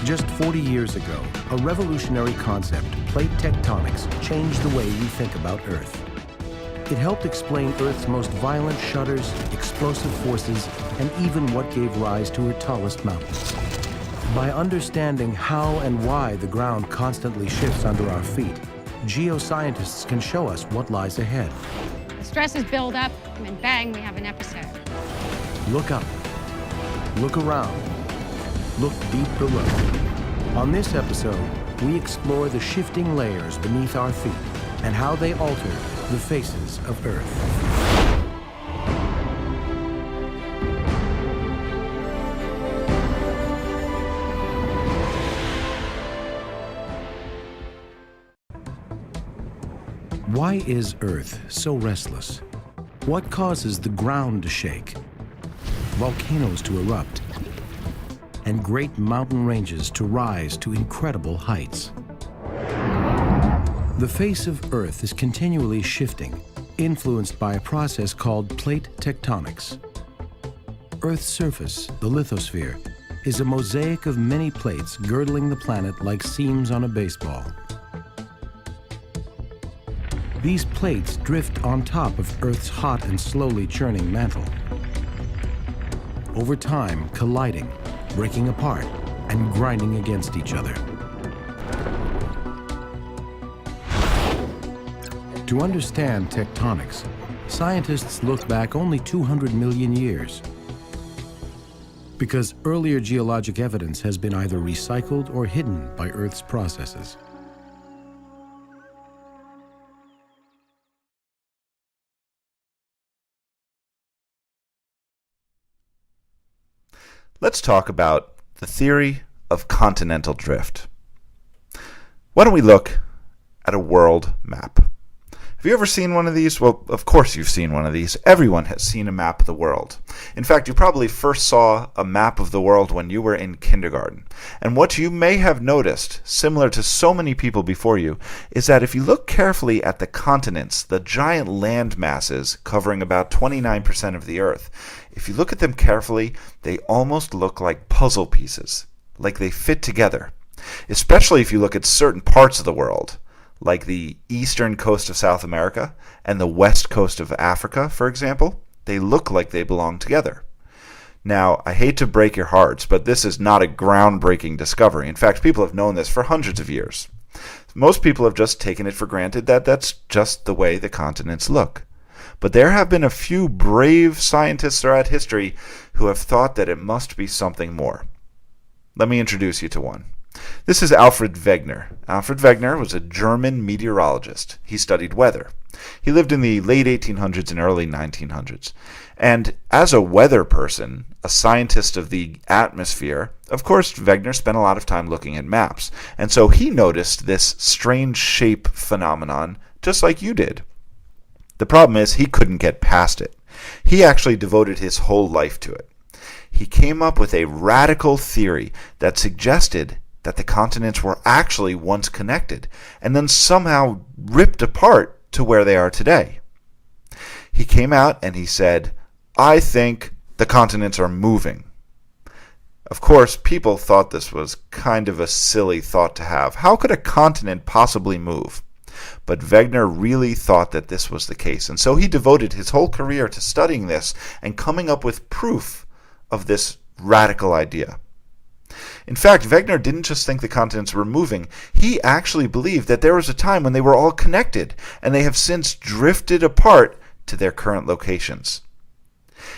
Just 40 years ago, a revolutionary concept, plate tectonics, changed the way we think about Earth. It helped explain Earth's most violent shudders, explosive forces, and even what gave rise to her tallest mountains. By understanding how and why the ground constantly shifts under our feet, geoscientists can show us what lies ahead. The stresses build up, and then bang, we have an episode. Look up. Look around. Look deep below. On this episode, we explore the shifting layers beneath our feet and how they alter the faces of Earth. Why is Earth so restless? What causes the ground to shake, volcanoes to erupt, and great mountain ranges to rise to incredible heights? The face of Earth is continually shifting, influenced by a process called plate tectonics. Earth's surface, the lithosphere, is a mosaic of many plates girdling the planet like seams on a baseball. These plates drift on top of Earth's hot and slowly churning mantle, over time colliding, breaking apart, and grinding against each other. To understand tectonics, scientists look back only 200 million years, because earlier geologic evidence has been either recycled or hidden by Earth's processes. Let's talk about the theory of continental drift. Why don't we look at a world map? Have you ever seen one of these? Well, of course you've seen one of these. Everyone has seen a map of the world. In fact, you probably first saw a map of the world when you were in kindergarten. And what you may have noticed, similar to so many people before you, is that if you look carefully at the continents, the giant land masses covering about 29% of the Earth, if you look at them carefully, they almost look like puzzle pieces, like they fit together. Especially if you look at certain parts of the world, like the eastern coast of South America and the west coast of Africa, for example. They look like they belong together. Now, I hate to break your hearts, but this is not a groundbreaking discovery. In fact, people have known this for hundreds of years. Most people have just taken it for granted that that's just the way the continents look. But there have been a few brave scientists throughout history who have thought that it must be something more. Let me introduce you to one. This is Alfred Wegener. Alfred Wegener was a German meteorologist. He studied weather. He lived in the late 1800s and early 1900s. And as a weather person, a scientist of the atmosphere, of course, Wegener spent a lot of time looking at maps. And so he noticed this strange shape phenomenon just like you did. The problem is he couldn't get past it. He actually devoted his whole life to it. He came up with a radical theory that suggested that the continents were actually once connected and then somehow ripped apart to where they are today. He came out and he said, "I think the continents are moving." Of course, people thought this was kind of a silly thought to have. How could a continent possibly move? But Wegener really thought that this was the case, and so he devoted his whole career to studying this and coming up with proof of this radical idea. In fact, Wegener didn't just think the continents were moving. He actually believed that there was a time when they were all connected, and they have since drifted apart to their current locations.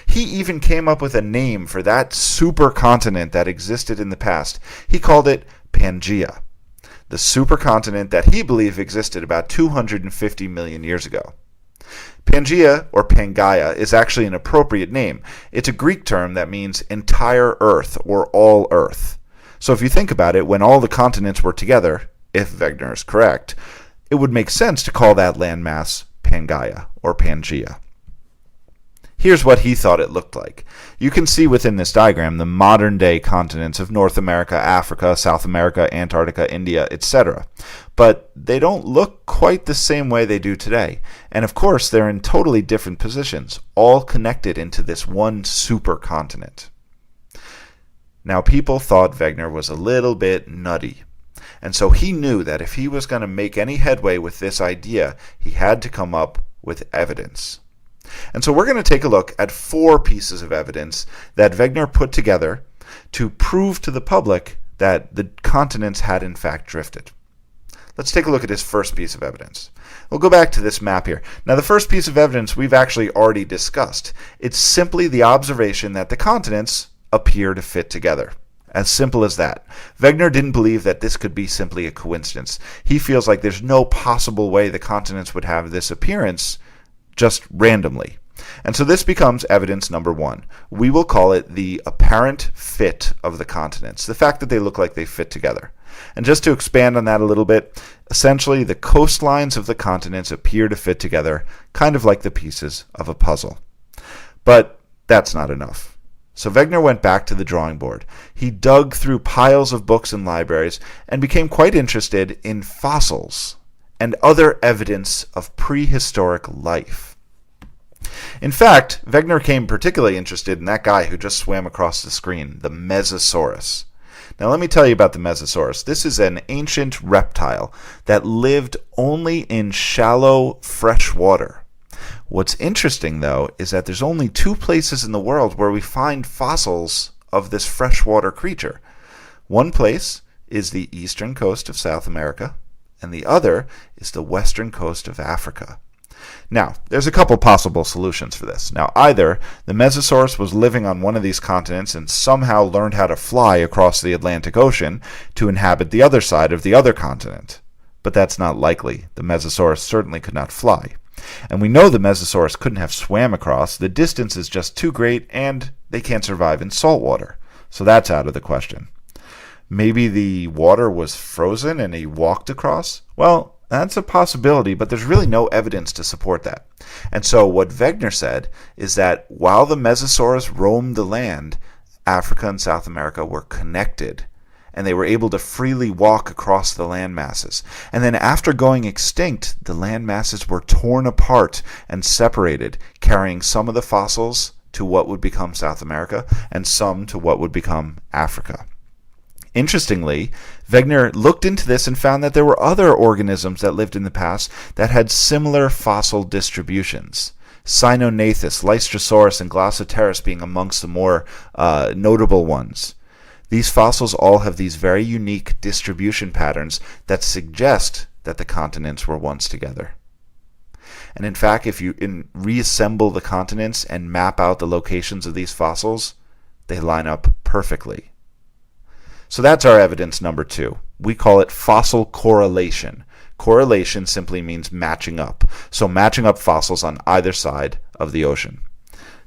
He even came up with a name for that supercontinent that existed in the past. He called it Pangaea, the supercontinent that he believed existed about 250 million years ago. Pangaea, or Pangaea, is actually an appropriate name. It's a Greek term that means entire Earth, or all Earth. So if you think about it, when all the continents were together, if Wegener is correct, it would make sense to call that landmass Pangaea, or Pangaea. Here's what he thought it looked like. You can see within this diagram the modern-day continents of North America, Africa, South America, Antarctica, India, etc. But they don't look quite the same way they do today. And of course, they're in totally different positions, all connected into this one supercontinent. Now, people thought Wegener was a little bit nutty, and so he knew that if he was going to make any headway with this idea, he had to come up with evidence. And so we're going to take a look at 4 pieces of evidence that Wegener put together to prove to the public that the continents had in fact drifted. Let's take a look at his first piece of evidence. We'll go back to this map here. Now, the first piece of evidence we've actually already discussed. It's simply the observation that the continents appear to fit together. As simple as that. Wegener didn't believe that this could be simply a coincidence. He feels like there's no possible way the continents would have this appearance just randomly. And so this becomes evidence number 1. We will call it the apparent fit of the continents, the fact that they look like they fit together. And just to expand on that a little bit, essentially the coastlines of the continents appear to fit together, kind of like the pieces of a puzzle. But that's not enough. So Wegener went back to the drawing board. He dug through piles of books and libraries and became quite interested in fossils and other evidence of prehistoric life. In fact, Wegener became particularly interested in that guy who just swam across the screen, the Mesosaurus. Now let me tell you about the Mesosaurus. This is an ancient reptile that lived only in shallow fresh water. What's interesting, though, is that there's only 2 places in the world where we find fossils of this freshwater creature. One place is the eastern coast of South America, and the other is the western coast of Africa. Now, there's a couple possible solutions for this. Now, either the Mesosaurus was living on one of these continents and somehow learned how to fly across the Atlantic Ocean to inhabit the other side of the other continent. But that's not likely. The Mesosaurus certainly could not fly. And we know the Mesosaurus couldn't have swam across. The distance is just too great, and they can't survive in salt water. So that's out of the question. Maybe the water was frozen and he walked across? Well, that's a possibility, but there's really no evidence to support that. And so what Wegener said is that while the Mesosaurus roamed the land, Africa and South America were connected, and they were able to freely walk across the land masses. And then after going extinct, the land masses were torn apart and separated, carrying some of the fossils to what would become South America and some to what would become Africa. Interestingly, Wegener looked into this and found that there were other organisms that lived in the past that had similar fossil distributions. Cynonathus, Lystrosaurus, and Glossoteris being amongst the more notable ones. These fossils all have these very unique distribution patterns that suggest that the continents were once together. And in fact, if you reassemble the continents and map out the locations of these fossils, they line up perfectly. So that's our evidence number 2. We call it fossil correlation. Correlation simply means matching up. So matching up fossils on either side of the ocean.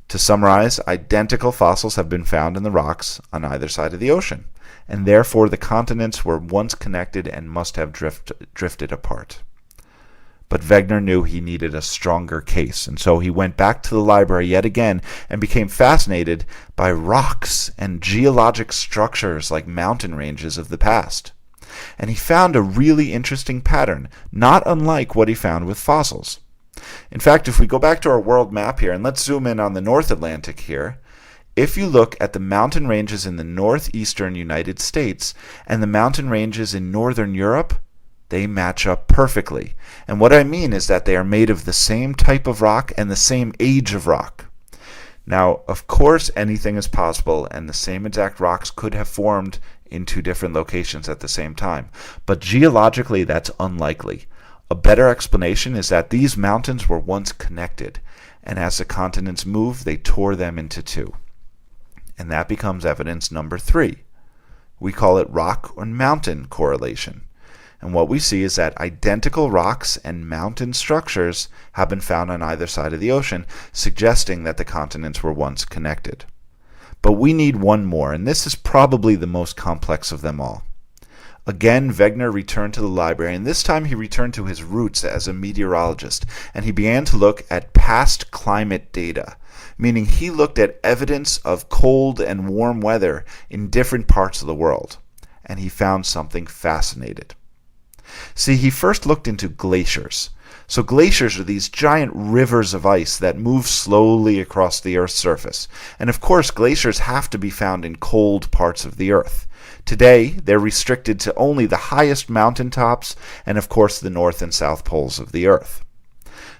To summarize, identical fossils have been found in the rocks on either side of the ocean, and therefore the continents were once connected and must have drifted apart. But Wegener knew he needed a stronger case, and so he went back to the library yet again and became fascinated by rocks and geologic structures like mountain ranges of the past. And he found a really interesting pattern, not unlike what he found with fossils. In fact, if we go back to our world map here, and let's zoom in on the North Atlantic here, if you look at the mountain ranges in the northeastern United States and the mountain ranges in northern Europe, they match up perfectly. And what I mean is that they are made of the same type of rock and the same age of rock. Now, of course, anything is possible, and the same exact rocks could have formed in 2 different locations at the same time. But geologically, that's unlikely. A better explanation is that these mountains were once connected, and as the continents moved, they tore them into 2. And that becomes evidence number 3. We call it rock or mountain correlation. And what we see is that identical rocks and mountain structures have been found on either side of the ocean, suggesting that the continents were once connected. But we need one more, and this is probably the most complex of them all. Again, Wegener returned to the library, and this time he returned to his roots as a meteorologist, and he began to look at past climate data, meaning he looked at evidence of cold and warm weather in different parts of the world, and he found something fascinating. See, he first looked into glaciers. So glaciers are these giant rivers of ice that move slowly across the Earth's surface. And of course, glaciers have to be found in cold parts of the Earth. Today, they're restricted to only the highest mountaintops and of course the north and south poles of the Earth.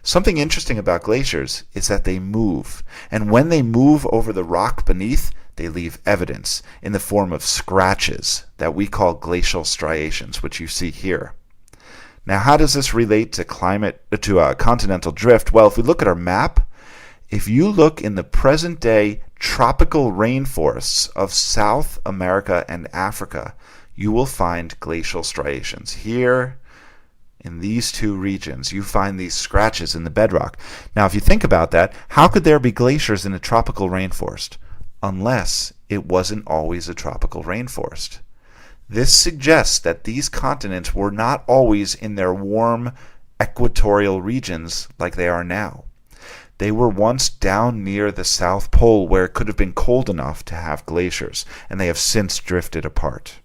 Something interesting about glaciers is that they move, and when they move over the rock beneath, they leave evidence in the form of scratches that we call glacial striations, which you see here. Now, how does this relate to continental drift? Well, if we look at our map, if you look in the present-day tropical rainforests of South America and Africa, you will find glacial striations. Here, in these two regions, you find these scratches in the bedrock. Now, if you think about that, how could there be glaciers in a tropical rainforest? Unless it wasn't always a tropical rainforest. This suggests that these continents were not always in their warm equatorial regions like they are now. They were once down near the South Pole where it could have been cold enough to have glaciers, and they have since drifted apart.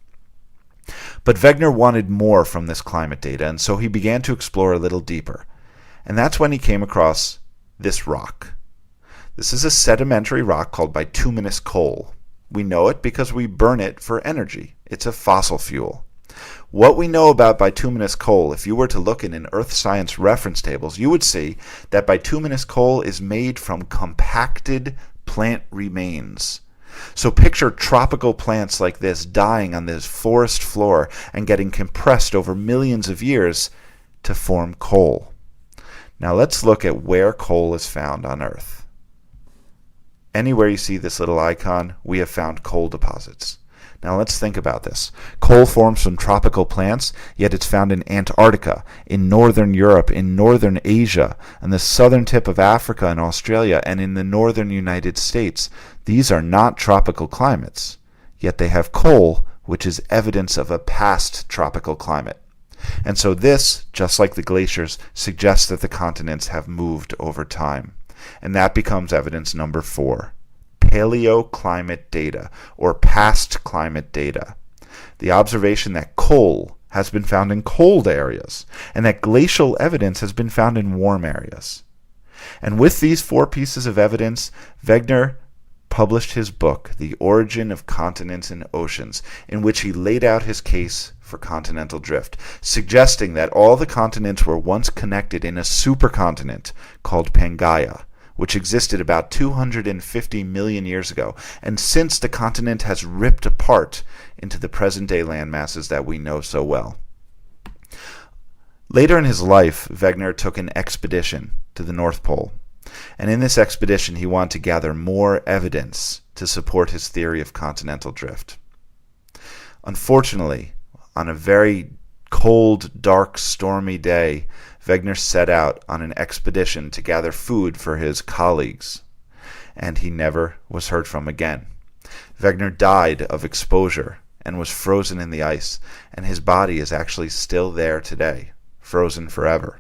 But Wegener wanted more from this climate data, and so he began to explore a little deeper. And that's when he came across this rock. This is a sedimentary rock called bituminous coal. We know it because we burn it for energy. It's a fossil fuel. What we know about bituminous coal, if you were to look in earth science reference tables, you would see that bituminous coal is made from compacted plant remains. So picture tropical plants like this dying on this forest floor and getting compressed over millions of years to form coal. Now let's look at where coal is found on Earth. Anywhere you see this little icon, we have found coal deposits. Now let's think about this. Coal forms from tropical plants, yet it's found in Antarctica, in northern Europe, in northern Asia, and the southern tip of Africa and Australia, and in the northern United States. These are not tropical climates, yet they have coal, which is evidence of a past tropical climate. And so this, just like the glaciers, suggests that the continents have moved over time. And that becomes evidence number 4. Paleoclimate data, or past climate data. The observation that coal has been found in cold areas, and that glacial evidence has been found in warm areas. And with these 4 pieces of evidence, Wegener published his book, The Origin of Continents and Oceans, in which he laid out his case for continental drift, suggesting that all the continents were once connected in a supercontinent called Pangaea, which existed about 250 million years ago, and since the continent has ripped apart into the present-day landmasses that we know so well. Later in his life, Wegener took an expedition to the North Pole, and in this expedition he wanted to gather more evidence to support his theory of continental drift. Unfortunately, on a very cold, dark, stormy day, Wegener set out on an expedition to gather food for his colleagues, and he never was heard from again. Wegener died of exposure and was frozen in the ice, and his body is actually still there today, frozen forever.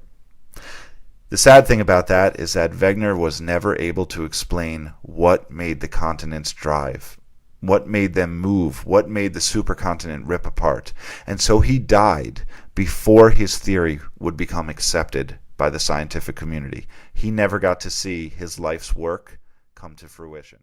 The sad thing about that is that Wegener was never able to explain what made the continents drive, what made them move, what made the supercontinent rip apart, and so he died before his theory would become accepted by the scientific community. He never got to see his life's work come to fruition.